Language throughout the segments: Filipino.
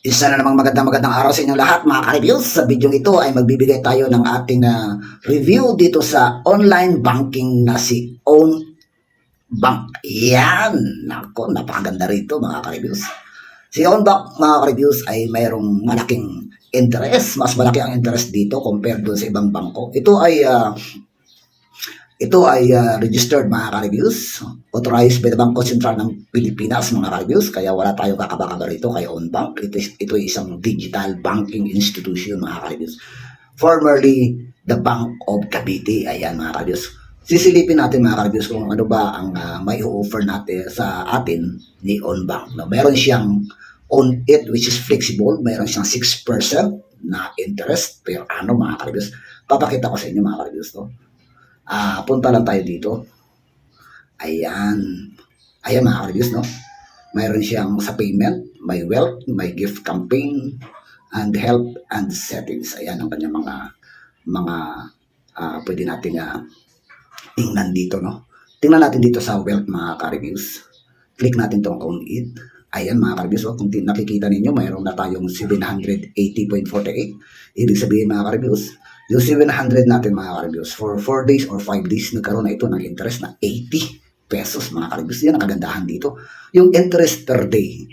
Isa na namang magandang araw sa inyong lahat mga ka-reviews. Sa video ito ay magbibigay tayo ng ating review dito sa online banking na si Own Bank. Yan! Nako, napakaganda rito mga ka-reviews. Si Own Bank mga ka-reviews ay mayroong malaking interest. Mas malaki ang interest dito compared doon sa ibang bangko. Ito ay registered mga ka-reviews, authorized by the Bangko Sentral ng Pilipinas mga ka-reviews, kaya wala tayong kakabaka rito kay Own Bank. Ito ay isang digital banking institution mga ka-reviews. Formerly, the Bank of Cavite. Ayan mga ka-reviews. Sisilipin natin mga ka-reviews kung ano ba ang may offer natin sa atin ni Own Bank. No, meron siyang on it which is flexible, meron siyang 6% na interest per annum mga ka-reviews. Papakita ko sa inyo mga ka-reviews to. Punta lang tayo dito. Ayan. Ayan mga ka-reviews, no? Mayroon siyang sa payment, may wealth, may gift campaign, and health and settings. Ayan ang kanyang mga pwede natin tingnan dito, no? Tingnan natin dito sa wealth mga ka-reviews. Click natin tong own it. Ayan mga ka-reviews, kung nakikita ninyo, mayroon na tayong 780.48. Ibig sabihin mga ka-reviews, yung 700 natin mga ka-reviews, for 4 days or 5 days, nagkaroon na ito ng interest na 80 pesos mga ka-reviews. Yan ang kagandahan dito. Yung interest per day,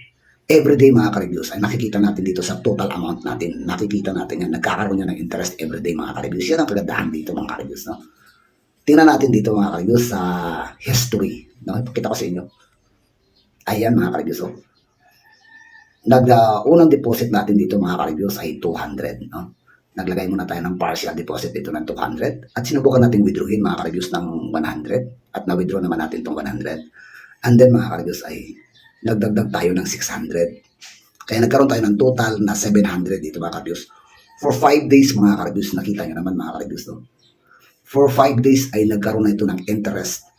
everyday mga ka-reviews, ay nakikita natin dito sa total amount natin. Nakikita natin yan, nagkakaroon yan ng interest everyday mga ka-reviews. Yan ang kagandahan dito mga ka-reviews. No? Tingnan natin dito mga ka-reviews sa history. No? Ipakita ko sa inyo. Ayan mga ka-reviews. Oh. Unang deposit natin dito mga ka-reviews ay 200. No? Naglagay muna tayo ng partial deposit dito ng 200 at sinubukan natin withdrawin mga ka-reviews ng 100 at na-withdraw naman natin itong 100. And then mga ka-reviews ay nagdagdag tayo ng 600. Kaya nagkaroon tayo ng total na 700 dito mga ka-reviews. For 5 days mga ka-reviews, nakita nyo naman mga ka-reviews. No? For 5 days ay nagkaroon na ito ng interest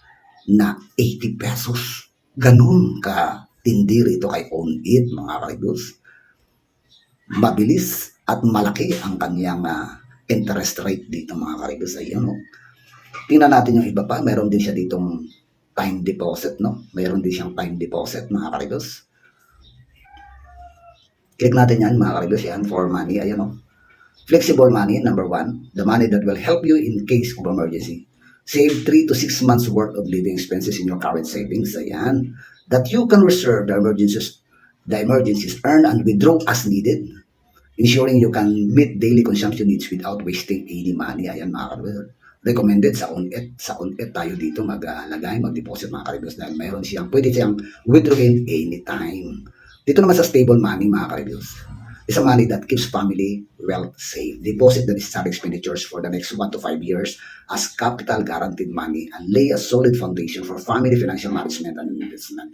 na 80 pesos. Ganun ka tindi rito kay Own It mga ka-reviews. Mabilis at malaki ang kanyang interest rate dito mga ka-reviews. Ayun, no? Tingnan natin yung iba pa. Meron din siya ditong time deposit. No? Meron din siyang time deposit mga ka-reviews. Click natin yan mga ka-reviews. Yan, for money. Ayun, no? Flexible money, number 1. The money that will help you in case of emergency. Save 3 to 6 months worth of living expenses in your current savings. Ayan. That you can reserve the emergencies earn and withdraw as needed, ensuring you can meet daily consumption needs without wasting any money. Ayan mga ka-reviews. Recommended sa OnET. Sa OnET tayo dito maglagay, mag-deposit mga ka-reviews dahil mayroon siyang, pwede siyang withdrawin anytime. Dito naman sa stable money mga ka-reviews. It's a money that keeps family wealth safe. Deposit the necessary expenditures for the next 1 to 5 years as capital guaranteed money and lay a solid foundation for family financial management and investment.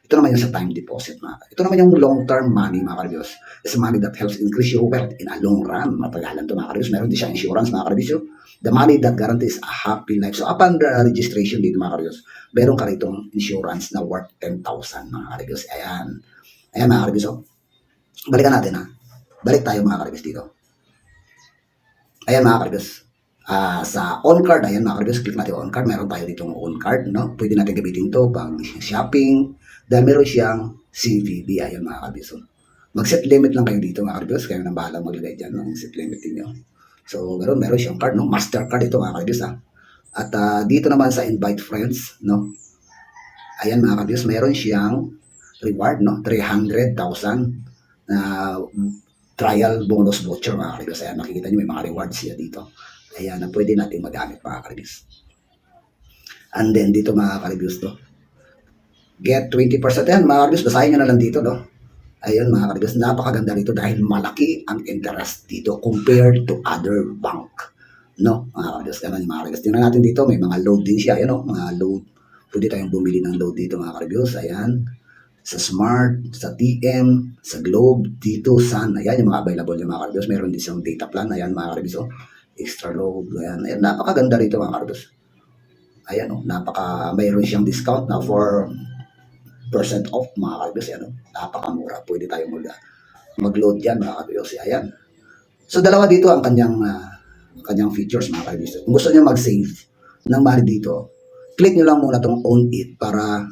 Ito naman yung sa time deposit, ito naman yung long-term money, mga ka-reviews. It's money that helps increase your wealth in a long run. Matagalan to, mga ka-reviews. Meron din siya insurance, mga ka-reviews. The money that guarantees a happy life. So, upon the registration dito, mga ka-reviews, meron ka rito insurance na worth 10,000, mga ka-reviews. Ayan. Ayan, mga ka-reviews. So, balikan natin, Balik tayo, mga ka-reviews, dito. Ayan, mga ka-reviews. Sa on card, ayan mga ka-reviews, click natin on card. Meron tayo ditong on card, no? Pwede natin gamitin to pang shopping. Dahil meron siyang CVV, ayan mga ka-reviews. So, mag-set limit lang kayo dito mga ka-reviews. Kayo nang bahala maglagay dyan ng set limit niyo. So, ganoon, meron siyang card, no? Mastercard ito mga ka-reviews, At dito naman sa invite friends, no? Ayan mga ka-reviews, meron siyang reward, no? 300,000 na trial bonus voucher mga ka-reviews. Ayan, makikita nyo may mga rewards siya dito. Ayan, na pwede natin magamit mga ka-reviews. And then dito mga ka-reviews to, get 20%. Ayan mga ka-reviews, basahin nyo na lang dito, no? Ayun mga ka-reviews, napakaganda rito dahil malaki ang interest dito compared to other bank. No, mga ka-reviews, ganun yung mga ka-reviews. Tingnan natin dito, may mga load din siya. Ayan, no? Mga load. Pwede tayong bumili ng load dito mga ka-reviews. Ayan. Sa Smart, sa TM, sa Globe, dito, Sun. Ayan yung mga available yung mga ka-reviews. Meron din siyang data plan. Ayan mga ka-reviews. Extra load. Ayan. Ayan, napakaganda rito mga ka-reviews. Ayan, mayroon siyang discount na for percent off mga ka-reviews. Ayan, napakamura. Pwede tayo mag-load yan mga ka-reviews. Ayan. So dalawa dito ang kanyang features mga ka-reviews. Kung gusto niyo mag-save ng money dito, click nyo lang muna itong Own It para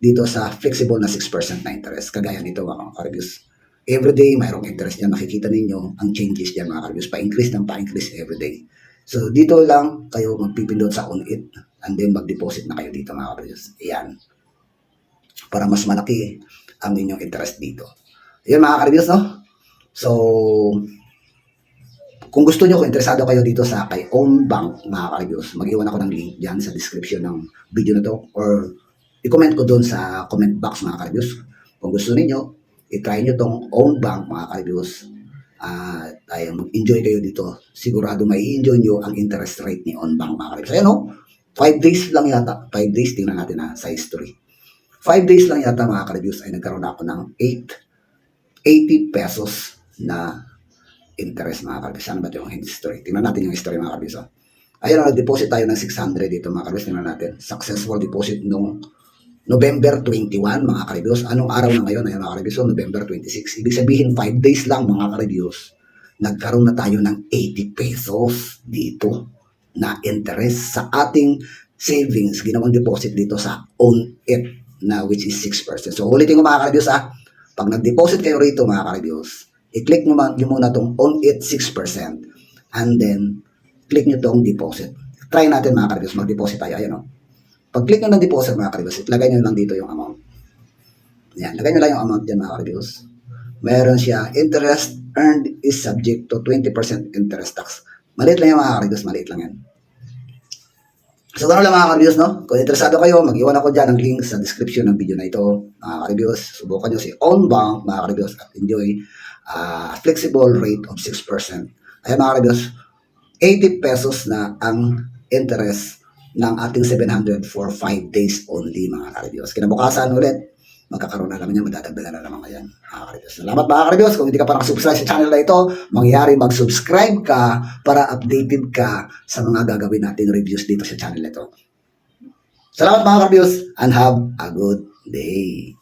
dito sa flexible na 6% na interest. Kagaya nito mga ka-reviews. Everyday, mayroong interest yan. Makikita ninyo ang changes dyan mga ka-reviews. Pa-increase ng pa-increase everyday. So, dito lang kayo magpipindot sa on it and then mag-deposit na kayo dito mga ka-reviews. Ayan. Para mas malaki ang inyong interest dito. Ayan mga ka-reviews, no? So, kung gusto nyo, kung interesado kayo dito sa kay Own Bank, mga ka-reviews, mag-iwan ako ng link dyan sa description ng video na to or i-comment ko doon sa comment box, mga ka-reviews. Kung gusto niyo i-try nyo tong Own Bank, mga ka-reviews, ay mag-enjoy kayo dito. Sigurado may enjoy nyo ang interest rate ni Own Bank, mga ka-reviews. Ayan, no? 5 days lang yata. 5 days, tingnan natin sa history. 5 days lang yata, mga ka-reviews, ay nagkaroon ako ng 80 pesos na interest, mga ka-reviews. Ano ba ito yung history? Tingnan natin yung history, mga ka-reviews. Ayun, nag-deposit tayo ng 600 dito, mga ka-reviews. Tingnan natin. Successful deposit nung November 21, mga ka-reviews. Anong araw na ngayon? Ayun, mga ka-reviews. So, November 26. Ibig sabihin, 5 days lang, mga ka-reviews. Nagkaroon na tayo ng 80 pesos dito na interest sa ating savings. Ginawang deposit dito sa Own It na which is 6%. So, ulitin ko, mga ka-reviews, pag nag-deposit kayo rito, mga ka-reviews, i-click nyo muna itong Own It 6% and then click nyo itong deposit. Try natin, mga ka-reviews, mag-deposit tayo. Ayan, o. Pag-click nyo ng deposit, mga ka-reviews, lagay nyo lang dito yung amount. Yan, lagay nyo lang yung amount dyan, mga ka-reviews. Meron siya, interest earned is subject to 20% interest tax. Maliit lang yan, mga ka-reviews, maliit lang yan. So, gano'n lang, mga ka-reviews, no? Kung interesado kayo, mag-iwan ako dyan ng link sa description ng video na ito, mga ka-reviews. Subukan nyo si Own Bank, mga ka-reviews, at enjoy flexible rate of 6%. Ayan, mga ka-reviews, 80 pesos na ang interest ng ating 700 for 5 days only, mga ka-reviews. Kinabukasan ulit, magkakaroon na naman yan, madadagdagan na naman yan, mga ka-reviews. Salamat, mga ka-reviews. Kung hindi ka pa nakasubscribe sa channel na ito, mangyayari mag-subscribe ka para updated ka sa mga gagawin nating reviews dito sa channel na ito. Salamat, mga ka-reviews, and have a good day.